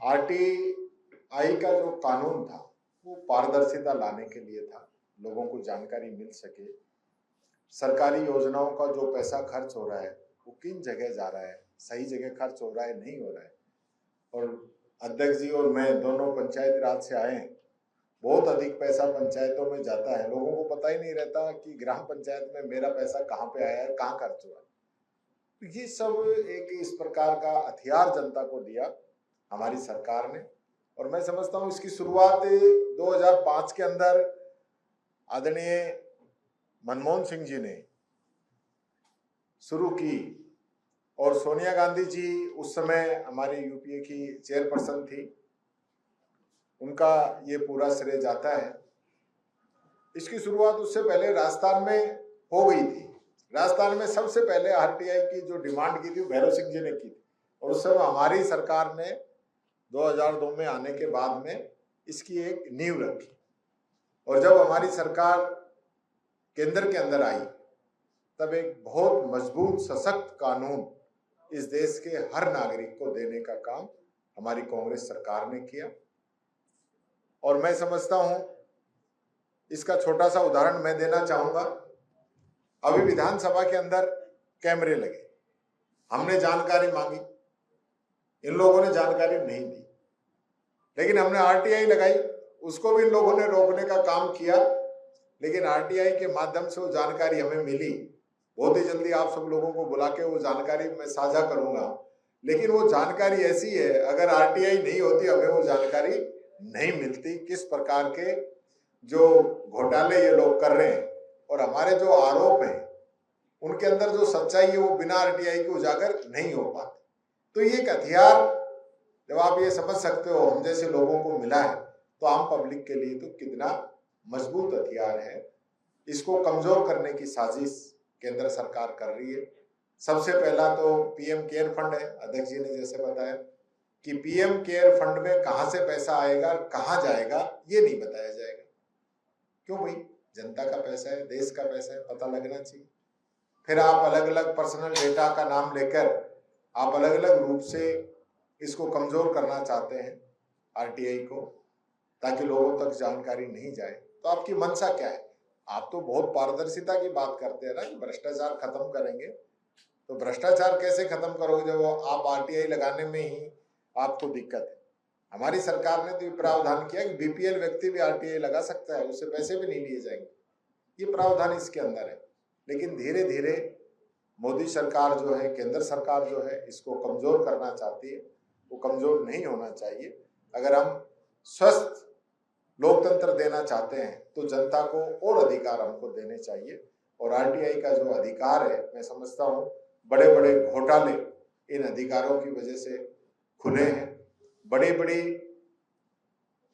RTI का जो कानून था वो पारदर्शिता लाने के लिए था, लोगों को जानकारी मिल सके, सरकारी योजनाओं का जो पैसा खर्च हो रहा है वो किन जगह जा रहा है, सही जगह खर्च हो रहा है नहीं हो रहा है। और अध्यक्ष जी और मैं दोनों पंचायत राज से आए हैं, बहुत अधिक पैसा पंचायतों में जाता है, लोगों को पता ही नहीं रहता कि ग्राम पंचायत में मेरा पैसा कहाँ पे आया है, कहाँ खर्च हुआ है। तो ये सब एक इस प्रकार का हथियार जनता को दिया हमारी सरकार ने, और मैं समझता हूँ इसकी शुरुआत 2005 के अंदर आदरणीय मनमोहन सिंह जी ने शुरू की, और सोनिया गांधी जी उस समय हमारी यूपीए की चेयरपर्सन थी, उनका ये पूरा श्रेय जाता है। इसकी शुरुआत उससे पहले राजस्थान में हो गई थी। राजस्थान में सबसे पहले आरटीआई की जो डिमांड की थी भैरव सिंह जी ने की थी, और उस समय हमारी सरकार ने 2002 में आने के बाद में इसकी एक नींव रखी। और जब हमारी सरकार केंद्र के अंदर आई तब एक बहुत मजबूत सशक्त कानून इस देश के हर नागरिक को देने का काम हमारी कांग्रेस सरकार ने किया। और मैं समझता हूं, इसका छोटा सा उदाहरण मैं देना चाहूंगा। अभी विधानसभा के अंदर कैमरे लगे, हमने जानकारी मांगी, इन लोगों ने जानकारी नहीं दी, लेकिन हमने आरटीआई लगाई, उसको भी इन लोगों ने रोकने का काम किया। लेकिन आरटीआई के माध्यम से वो जानकारी हमें मिली। बहुत ही जल्दी आप सब लोगों को बुला के वो जानकारी मैं साझा करूंगा। लेकिन वो जानकारी ऐसी है, अगर आरटीआई नहीं होती हमें वो जानकारी नहीं मिलती किस प्रकार के जो घोटाले ये लोग कर रहे हैं, और हमारे जो आरोप हैं उनके अंदर जो सच्चाई है वो बिना आरटीआई के उजागर नहीं हो पाती। तो ये एक हथियार, जब आप ये समझ सकते हो हम जैसे लोगों को मिला है, तो आम पब्लिक के लिए तो कितना मजबूत हथियार है। इसको कमजोर करने की साजिश केंद्र सरकार कर रही है। सबसे पहला तो पीएम केयर फंड है, अध्यक्ष जी ने जैसे बताया कि पीएम केयर फंड में कहां से पैसा आएगा, कहां जाएगा, ये नहीं बताया जाएगा। क्यों भाई, जनता का पैसा है, देश का पैसा है, पता लगना चाहिए। फिर आप अलग अलग पर्सनल डेटा का नाम लेकर आप अलग अलग रूप से इसको कमजोर करना चाहते हैं आरटीआई को, ताकि लोगों तक जानकारी नहीं जाए। तो आपकी मंशा क्या है? आप तो बहुत पारदर्शिता की बात करते हैं ना कि भ्रष्टाचार खत्म करेंगे, तो भ्रष्टाचार कैसे खत्म करोगे जब आप आरटीआई लगाने में ही आपको दिक्कत है। हमारी सरकार ने तो ये प्रावधान किया कि बीपीएल व्यक्ति भी आरटीआई लगा सकता है, उससे पैसे भी नहीं लिए जाएंगे, ये प्रावधान इसके अंदर है। लेकिन धीरे धीरे मोदी सरकार जो है, केंद्र सरकार जो है, इसको कमजोर करना चाहती है। वो कमजोर नहीं होना चाहिए। अगर हम स्वस्थ लोकतंत्र देना चाहते हैं तो जनता को और अधिकार हमको देने चाहिए। और आरटीआई का जो अधिकार है, मैं समझता हूँ बड़े बड़े घोटाले इन अधिकारों की वजह से खुले हैं। बड़े बड़े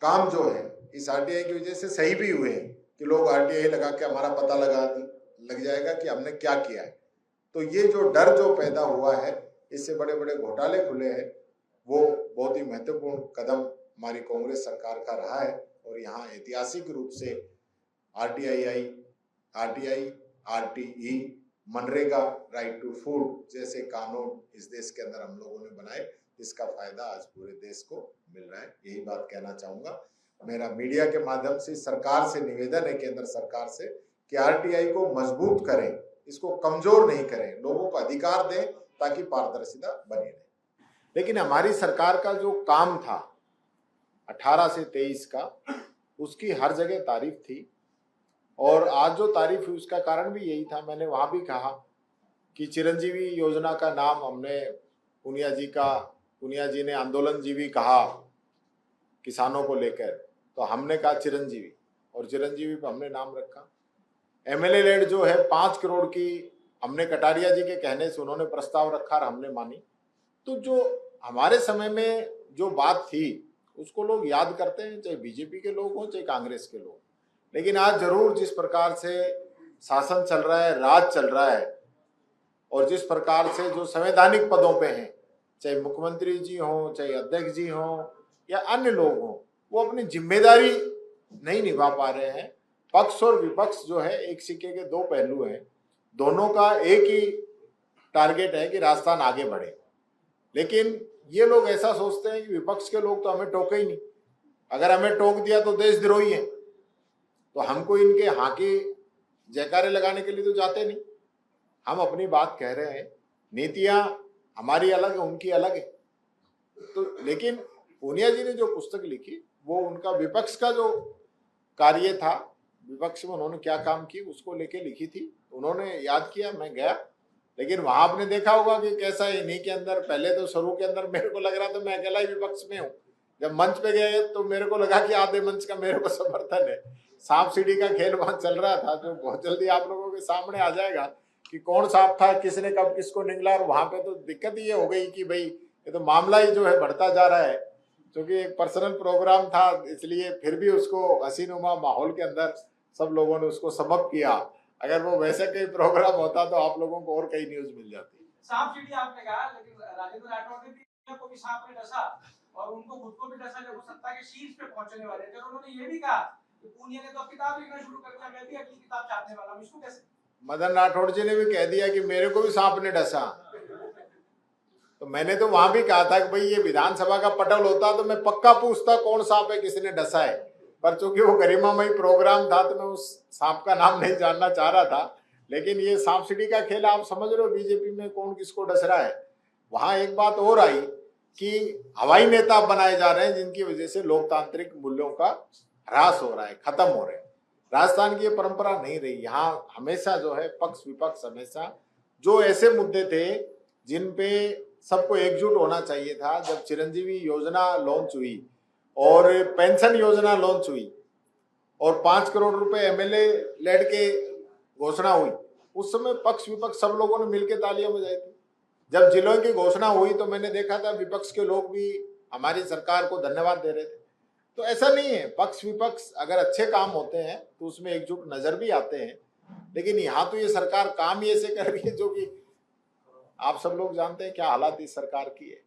काम जो है इस आरटीआई की वजह से सही भी हुए हैं कि लोग आरटीआई लगा के हमारा पता लग जाएगा कि हमने क्या किया है। तो ये जो डर जो पैदा हुआ है, इससे बड़े बड़े घोटाले खुले हैं। वो बहुत ही महत्वपूर्ण कदम हमारी कांग्रेस सरकार का रहा है। और यहाँ ऐतिहासिक रूप से RTI, RTE, MNREGA, right to food जैसे कानून इस देश के अंदर हम लोगों ने बनाए, इसका फायदा आज पूरे देश को मिल रहा है। यही बात कहना चाहूंगा। मेरा मीडिया के माध्यम से सरकार से निवेदन है, केंद्र सरकार से, कि आरटीआई को मजबूत करें, इसको कमजोर नहीं करें, लोगों को अधिकार दें ताकि पारदर्शिता बनी रहे। लेकिन हमारी सरकार का जो काम था 18 से 23 का, उसकी हर जगह तारीफ थी। और आज जो तारीफ हुई उसका कारण भी यही था, मैंने वहां भी कहा कि चिरंजीवी योजना का नाम हमने पुनिया जी ने आंदोलन जीवी कहा किसानों को लेकर, तो हमने कहा चिरंजीवी, और चिरंजीवी पे हमने नाम रखा। एमएलए लेड जो है 5 करोड़ की, हमने कटारिया जी के कहने से उन्होंने प्रस्ताव रखा और हमने मानी। तो जो हमारे समय में जो बात थी उसको लोग याद करते हैं, चाहे बीजेपी के लोग हों चाहे कांग्रेस के लोग। लेकिन आज जरूर जिस प्रकार से शासन चल रहा है, राज चल रहा है, और जिस प्रकार से जो संवैधानिक पदों पे हैं, चाहे मुख्यमंत्री जी हों, चाहे अध्यक्ष जी हों या अन्य लोग हों, वो अपनी जिम्मेदारी नहीं निभा पा रहे हैं। पक्ष और विपक्ष जो है एक सिक्के के दो पहलू हैं, दोनों का एक ही टारगेट है कि राजस्थान आगे बढ़े। लेकिन ये लोग ऐसा सोचते हैं कि विपक्ष के लोग तो हमें टोके ही नहीं, अगर हमें टोक दिया तो देशद्रोही है, तो हमको इनके हाँ के जयकारे लगाने के लिए तो जाते नहीं। हम अपनी बात कह रहे हैं, नीतियां हमारी अलग है, उनकी अलग है। तो लेकिन पूनिया जी ने जो पुस्तक लिखी वो उनका विपक्ष का जो कार्य था, विपक्ष में उन्होंने क्या काम की उसको लेके लिखी थी। उन्होंने याद किया, मैं गया, लेकिन वहां आपने देखा होगा कि कैसा है इन्हीं के अंदर। पहले तो शुरू के अंदर मेरे को लग रहा था मैं अकेला ही विपक्ष में हूँ, जब मंच पे गए तो मेरे को लगा कि आधे मंच का मेरे को समर्थन है। सांप सीढ़ी का खेल वहां चल रहा था, जो बहुत जल्दी आप लोगों के सामने आ जाएगा कि कौन सांप था, किसने कब किसको निगला। और वहां पे तो दिक्कत ये हो गई कि भाई ये तो मामला ही जो है बढ़ता जा रहा है, क्योंकि एक पर्सनल प्रोग्राम था, इसलिए फिर भी उसको हसीनुमा माहौल के अंदर सब लोगों ने उसको समाप्त किया। अगर वो वैसे कई प्रोग्राम होता तो आप लोगों को और कई न्यूज मिल जाती। सांप सीढ़ी आपने कहा, लेकिन राजेंद्र राठौड़ ने भी को भी सांप ने डसा और उनको खुद को भी डसा जब वो सत्ता के शीर्ष पे पहुंचने वाले थे। उन्होंने ये भी कहा कि पूनिया ने तो किताब लिखना शुरू कर दिया, मैं भी अगली किताब छापने वाला हूं। इसको कैसे? मदन राठौड़ जी ने भी कह दिया कि मेरे को भी सांप ने डसा। तो मैंने तो वहां भी कहा था कि भाई ये विधानसभा का पटल होता तो मैं पक्का पूछता कौन सांप है, किसने डसा है, पर चूंकि वो गरिमामयी प्रोग्राम था तो मैं उस सांप का नाम नहीं जानना चाह रहा था। लेकिन ये सांप सीढ़ी का खेल आप समझ रहे हो, बीजेपी में कौन किसको डस रहा है। वहां एक बात और आई कि हवाई नेता बनाए जा रहे हैं, जिनकी वजह से लोकतांत्रिक मूल्यों का ह्रास हो रहा है, खत्म हो रहे हैं। राजस्थान की ये परंपरा नहीं रही। यहाँ हमेशा जो है पक्ष विपक्ष, हमेशा जो ऐसे मुद्दे थे जिन पे सबको एकजुट होना चाहिए था, जब चिरंजीवी योजना लॉन्च हुई और पेंशन योजना लॉन्च हुई और 5 करोड़ रुपए एमएलए लेड के घोषणा हुई, उस समय पक्ष विपक्ष सब लोगों ने मिलकर तालियां बजाई थी। जब जिलों की घोषणा हुई तो मैंने देखा था विपक्ष के लोग भी हमारी सरकार को धन्यवाद दे रहे थे। तो ऐसा नहीं है, पक्ष विपक्ष अगर अच्छे काम होते हैं तो उसमें एकजुट नजर भी आते हैं। लेकिन यहाँ तो ये सरकार काम ही ऐसे कर रही है जो कि आप सब लोग जानते हैं क्या हालात इस सरकार की है।